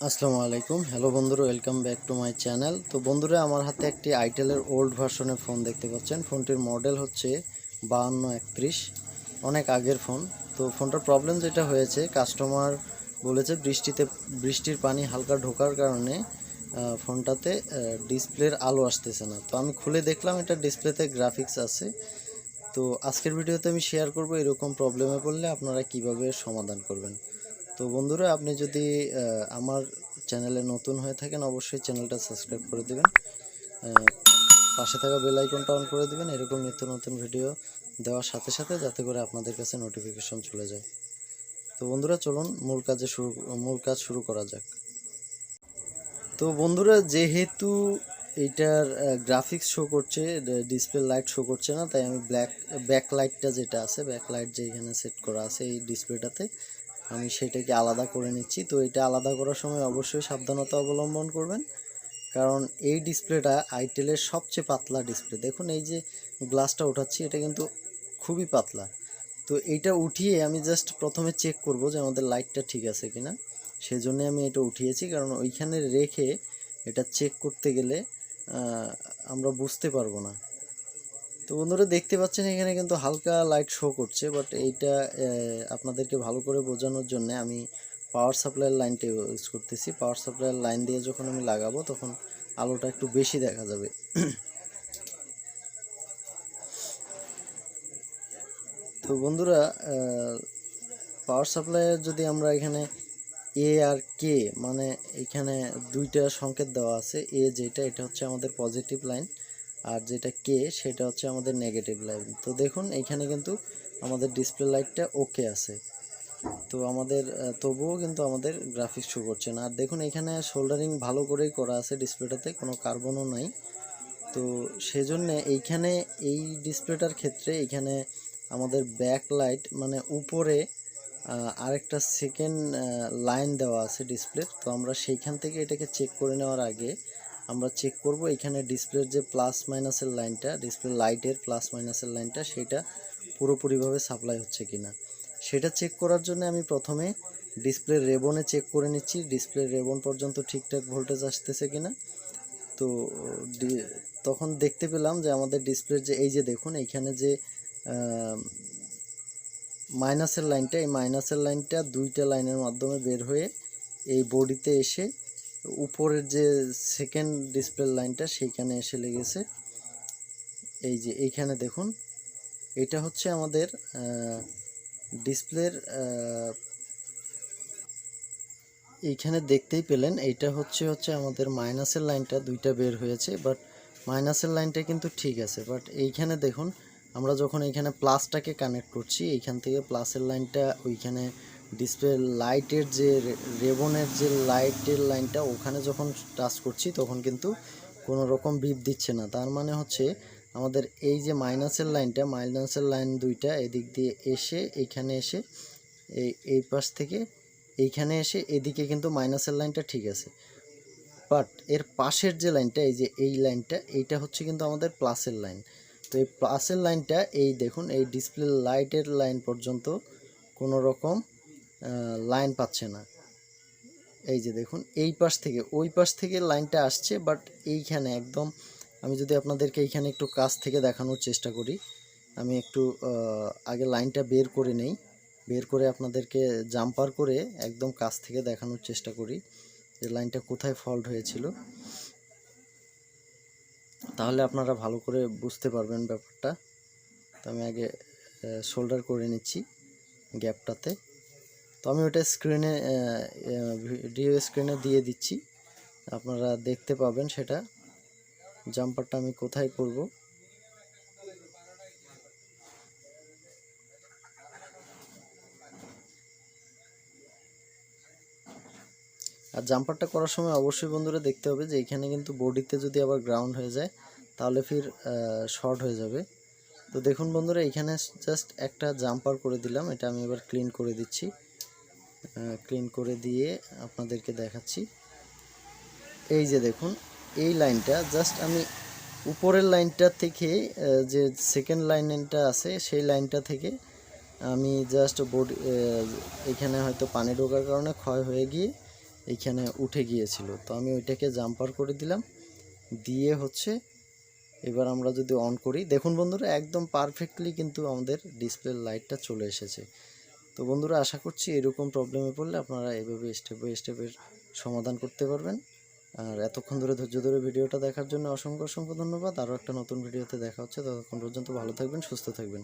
আসসালামু আলাইকুম। হ্যালো বন্ধুরা, welcome back to my channel. তো বন্ধুরা, আমার হাতে একটি আইটেলের ওল্ড ভার্সনের ফোন দেখতে পাচ্ছেন। ফোনটির মডেল হচ্ছে 5231, অনেক আগের ফোন। তো ফোনটার প্রবলেম যেটা হয়েছে, কাস্টমার বলেছে বৃষ্টির পানি হালকা ঢোকার কারণে ফোনটাতে ডিসপ্লের আলো আসতেছে না। তো আমি খুলে দেখলাম এটা ডিসপ্লেতে গ্রাফিক্স আছে। তো আজকের ভিডিওতে আমি শেয়ার করব এরকম প্রবলেমে পড়লে আপনারা কিভাবে সমাধান করবেন। তো বন্ধুরা, আপনি যদি আমার চ্যানেলে নতুন হয়ে থাকেন, অবশ্যই চ্যানেলটা সাবস্ক্রাইব করে দেবেন, পাশে থাকা বেল আইকনটা অন করে দেবেন এরকম নিত্য নতুন ভিডিও দেওয়ার সাথে সাথে, যাতে করে আপনাদের কাছে নোটিফিকেশন চলে যায়। তো বন্ধুরা, চলুন মূল কাজ শুরু করা যাক। তো বন্ধুরা, যেহেতু এইটার গ্রাফিক্স শো করছে, ডিসপ্লে লাইট শো করছে না, তাই আমি ব্যাক লাইটটা যেটা আছে, ব্যাক লাইট যেখানে সেট করা আছে এই ডিসপ্লেটাতে, আমি সেটাকে আলাদা করে নিচ্ছি। তো এটা আলাদা করার সময় অবশ্যই সাবধানতা অবলম্বন করবেন, কারণ এই ডিসপ্লেটা আইটেলের সবচেয়ে পাতলা ডিসপ্লে। দেখুন, এই যে গ্লাসটা উঠাচ্ছি, এটা কিন্তু খুবই পাতলা। তো এইটা উঠিয়ে আমি জাস্ট প্রথমে চেক করব যে আমাদের লাইটটা ঠিক আছে কিনা। সেজন্য আমি এটা উঠিয়েছি, কারণ ওইখানে রেখে এটা চেক করতে গেলে আমরা বুঝতে পারবো না। তো বন্ধুরা, দেখতে পাচ্ছেন এখানে কিন্তু হালকা লাইট শো করছে, বাট এইটা আপনাদেরকে ভালো করে বোঝানোর জন্য আমি পাওয়ার সাপ্লাইয়ের লাইনটা ইউজ করতেছি। পাওয়ার সাপ্লাইয়ের লাইন দিয়ে যখন আমি লাগাবো, তখন আলোটা একটু বেশি দেখা যাবে। তো বন্ধুরা, পাওয়ার সাপ্লাইয়ের যদি আমরা এখানে এ আর কে, মানে এখানে দুইটা সংকেত দেওয়া আছে। এ যেটা, এটা হচ্ছে আমাদের পজিটিভ লাইন, আর যেটা কে সেটা হচ্ছে আমাদের নেগেটিভ লাইন। তো দেখুন, এইখানে কিন্তু আমাদের ডিসপ্লে লাইটটা ওকে আছে। তো আমাদের তবুও কিন্তু আমাদের গ্রাফিক্স শো করছে না। আর দেখুন, এখানে সোল্ডারিং ভালো করেই করা আছে, ডিসপ্লেটাতে কোনো কার্বনও নাই। তো সেজন্য এইখানে এই ডিসপ্লেটার ক্ষেত্রে এইখানে আমাদের ব্যাক লাইট মানে উপরে আরেকটা সেকেন্ড লাইন দেওয়া আছে ডিসপ্লের। তো আমরা সেইখান থেকে এটাকে চেক করে নেওয়ার আগে আমরা চেক করব এখানে ডিসপ্লের যে প্লাস মাইনাসের লাইনটা, ডিসপ্লে লাইটের প্লাস মাইনাসের লাইনটা, সেটা পুরোপুরিভাবে সাপ্লাই হচ্ছে কিনা। সেটা চেক করার জন্য আমি প্রথমে ডিসপ্লে রেবনে চেক করে নিচ্ছি, ডিসপ্লে রেবন পর্যন্ত ঠিকঠাক ভোল্টেজ আসতেছে কিনা। তো তখন দেখতে পেলাম যে আমাদের ডিসপ্লের যে এই যে দেখুন, এইখানে যে মাইনাসের লাইনটা, এই মাইনাসের লাইনটা দুইটা লাইনের মাধ্যমে বের হয়ে এই বডিতে এসে উপরের যে সেকেন্ড ডিসপ্লে লাইনটা সেইখানে এসে লেগেছে। এই যে এইখানে দেখুন, এটা হচ্ছে আমাদের ডিসপ্লের, এইখানে দেখতেই পেলেন, এইটা হচ্ছে আমাদের মাইনাসের লাইনটা দুইটা বের হয়েছে, বাট মাইনাসের লাইনটা কিন্তু ঠিক আছে। বাট এইখানে দেখুন, আমরা যখন এইখানে প্লাসটাকে কানেক্ট করছি, এইখান থেকে প্লাসের লাইনটা ওইখানে ডিসপ্লে লাইটের যে রেবনের যে লাইটের লাইনটা ওখানে যখন টাচ করছি, তখন কিন্তু কোনো রকম বিপ দিচ্ছে না। তার মানে হচ্ছে আমাদের এই যে মাইনাসের লাইন দুইটা এদিক দিয়ে এসে এইখানে এসে এই পাশ থেকে এইখানে এসে এদিকে কিন্তু মাইনাসের লাইনটা ঠিক আছে। বাট এর পাশের যে লাইনটা, এই যে এই লাইনটা, এইটা হচ্ছে কিন্তু আমাদের প্লাসের লাইন। তো এই প্লাসের লাইনটা এই দেখুন, এই ডিসপ্লে লাইটের লাইন পর্যন্ত কোনো রকম লাইন পাচ্ছে না। এই যে দেখুন, এই পাশ থেকে ওই পাশ থেকে লাইনটা আসছে, বাট এইখানে একদম, আমি যদি আপনাদেরকে এইখানে একটু কাছ থেকে দেখানোর চেষ্টা করি, আমি একটু আগে লাইনটা বের করে নেই, বের করে আপনাদেরকে জাম্পার করে একদম কাছ থেকে দেখানোর চেষ্টা করি যে লাইনটা কোথায় ফল্ট হয়েছিল, তাহলে আপনারা ভালো করে বুঝতে পারবেন ব্যাপারটা। তো আমি আগে শোল্ডার করে নিচ্ছি গ্যাপটাতে। তো আমি ওটা স্ক্রিনে, ভিডিও স্ক্রিনে দিয়ে দিচ্ছি, আপনারা দেখতে পাবেন সেটা, জাম্পারটা আমি কোথায় করব। আর জাম্পারটা করার সময় অবশ্যই বন্ধুরা দেখতে হবে যে এখানে কিন্তু বডিতে যদি আবার গ্রাউন্ড হয়ে যায়, তাহলে ফির শর্ট হয়ে যাবে। তো দেখুন বন্ধুরা, এখানে জাস্ট একটা জাম্পার করে দিলাম, এটা আমি এবার ক্লিন করে দিচ্ছি। ক্লিন করে দিয়ে আপনাদেরকে দেখাচ্ছি। এই যে দেখুন, এই লাইনটা জাস্ট আমি উপরের লাইনটা থেকে, যে সেকেন্ড লাইনটা আছে সেই লাইনটা থেকে আমি জাস্ট বডি, এখানে হয়তো পানি ঢোকার কারণে ক্ষয় হয়ে গিয়ে এইখানে উঠে গিয়েছিল, তো আমি ওইটাকে জাম্পার করে দিলাম, দিয়ে হচ্ছে এবার আমরা যদি অন করি, দেখুন বন্ধুরা একদম পারফেক্টলি কিন্তু আমাদের ডিসপ্লে লাইটটা চলে এসেছে। তো বন্ধুরা আশা করছি এরকম প্রবলেমে পড়লে আপনারা এভাবে স্টেপ বাই স্টেপের সমাধান করতে পারবেন। আর এতক্ষণ ধরে ধৈর্য ধরে ভিডিওটা দেখার জন্য অসংখ্য অসংখ্য ধন্যবাদ। আরও একটা নতুন ভিডিওতে দেখা হচ্ছে, ততক্ষণ পর্যন্ত ভালো থাকবেন, সুস্থ থাকবেন।